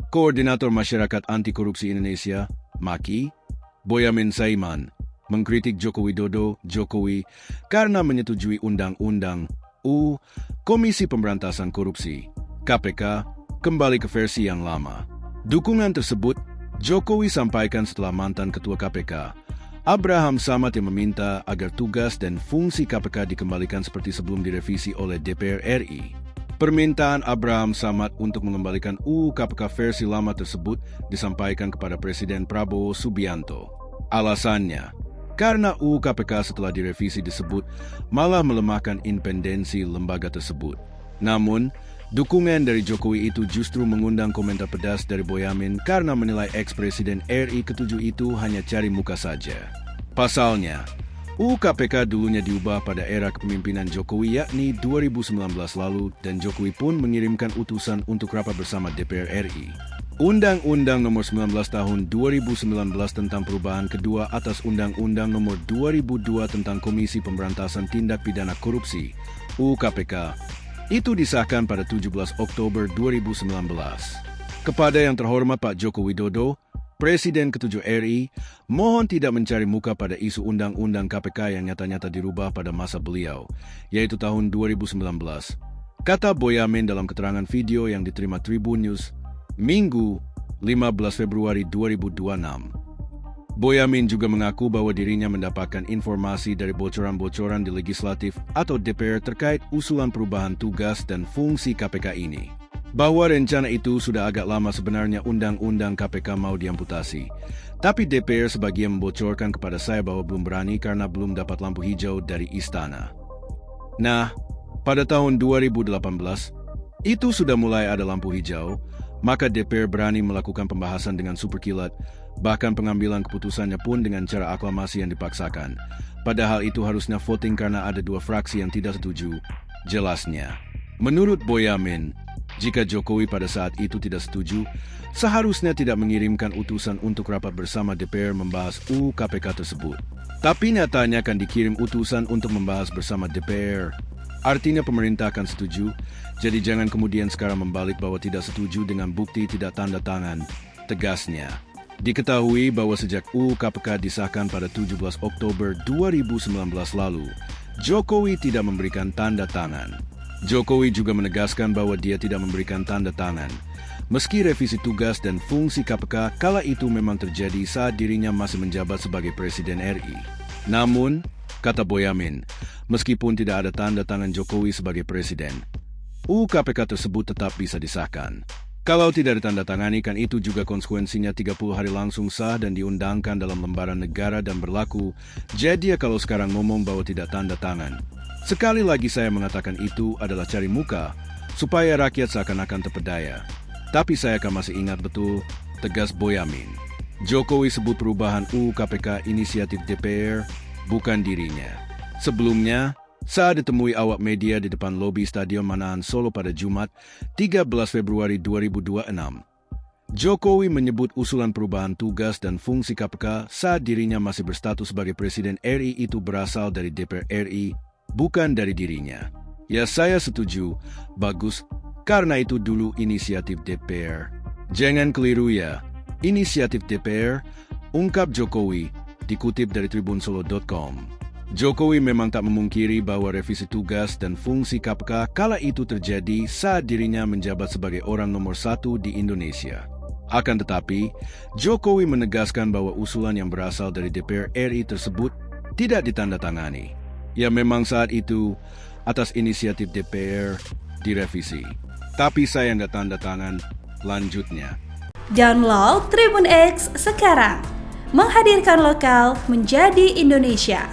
Koordinator Masyarakat Anti Korupsi Indonesia, MAKI, Boyamin Saiman, mengkritik Joko Widodo, Jokowi, karena menyetujui Undang-Undang Komisi Pemberantasan Korupsi, KPK, kembali ke versi yang lama. Dukungan tersebut, Jokowi sampaikan setelah mantan Ketua KPK, Abraham Samad yang meminta agar tugas dan fungsi KPK dikembalikan seperti sebelum direvisi oleh DPR RI. Permintaan Abraham Samad untuk mengembalikan KPK versi lama tersebut disampaikan kepada Presiden Prabowo Subianto. Alasannya, karena KPK setelah direvisi disebut malah melemahkan independensi lembaga tersebut. Namun, dukungan dari Jokowi itu justru mengundang komentar pedas dari Boyamin karena menilai ex-presiden RI ke-7 itu hanya cari muka saja. Pasalnya, KPK dulunya diubah pada era kepemimpinan Jokowi yakni 2019 lalu dan Jokowi pun mengirimkan utusan untuk rapat bersama DPR RI. Undang-Undang Nomor 19 Tahun 2019 tentang perubahan kedua atas Undang-Undang Nomor 2002 tentang Komisi Pemberantasan Tindak Pidana Korupsi, KPK, itu disahkan pada 17 Oktober 2019. Kepada yang terhormat Pak Joko Widodo, Presiden ke-7 RI, mohon tidak mencari muka pada isu Undang-Undang KPK yang nyata-nyata dirubah pada masa beliau, yaitu tahun 2019. Kata Boyamin dalam keterangan video yang diterima Tribun News, Minggu, 15 Februari 2026. Boyamin juga mengaku bahwa dirinya mendapatkan informasi dari bocoran-bocoran di legislatif atau DPR terkait usulan perubahan tugas dan fungsi KPK ini. Bahwa rencana itu sudah agak lama sebenarnya Undang-Undang KPK mau diamputasi. Tapi DPR sebagian membocorkan kepada saya bahwa belum berani karena belum dapat lampu hijau dari istana. Nah, pada tahun 2018, itu sudah mulai ada lampu hijau, maka DPR berani melakukan pembahasan dengan superkilat, bahkan pengambilan keputusannya pun dengan cara aklamasi yang dipaksakan. Padahal itu harusnya voting karena ada 2 fraksi yang tidak setuju. Jelasnya, menurut Boyamin, jika Jokowi pada saat itu tidak setuju, seharusnya tidak mengirimkan utusan untuk rapat bersama DPR membahas KPK tersebut. Tapi nyatanya akan dikirim utusan untuk membahas bersama DPR. Artinya pemerintah akan setuju, jadi jangan kemudian sekarang membalik bahwa tidak setuju dengan bukti tidak tanda tangan, tegasnya. Diketahui bahwa sejak KPK disahkan pada 17 Oktober 2019 lalu, Jokowi tidak memberikan tanda tangan. Jokowi juga menegaskan bahwa dia tidak memberikan tanda tangan, meski revisi tugas dan fungsi KPK kala itu memang terjadi saat dirinya masih menjabat sebagai Presiden RI. Namun, kata Boyamin, meskipun tidak ada tanda tangan Jokowi sebagai Presiden, KPK tersebut tetap bisa disahkan. Kalau tidak ditandatangani kan itu juga konsekuensinya 30 hari langsung sah dan diundangkan dalam lembaran negara dan berlaku. Jadi kalau sekarang ngomong bahwa tidak tanda tangan, sekali lagi saya mengatakan itu adalah cari muka, supaya rakyat seakan-akan terpedaya. Tapi saya akan masih ingat betul, tegas Boyamin. Jokowi sebut perubahan KPK inisiatif DPR, bukan dirinya. Sebelumnya, saat ditemui awak media di depan lobi Stadion Manahan Solo pada Jumat, 13 Februari 2026, Jokowi menyebut usulan perubahan tugas dan fungsi KPK saat dirinya masih berstatus sebagai Presiden RI itu berasal dari DPR RI, bukan dari dirinya. Ya saya setuju, bagus, karena itu dulu inisiatif DPR. Jangan keliru ya, inisiatif DPR, ungkap Jokowi, dikutip dari tribunsolo.com. Jokowi memang tak memungkiri bahwa revisi tugas dan fungsi KPK kala itu terjadi saat dirinya menjabat sebagai orang nomor 1 di Indonesia. Akan tetapi, Jokowi menegaskan bahwa usulan yang berasal dari DPR RI tersebut tidak ditandatangani. Ya memang saat itu, atas inisiatif DPR, direvisi. Tapi saya nggak tanda tangan, lanjutnya. Download Tribun X sekarang, menghadirkan lokal menjadi Indonesia.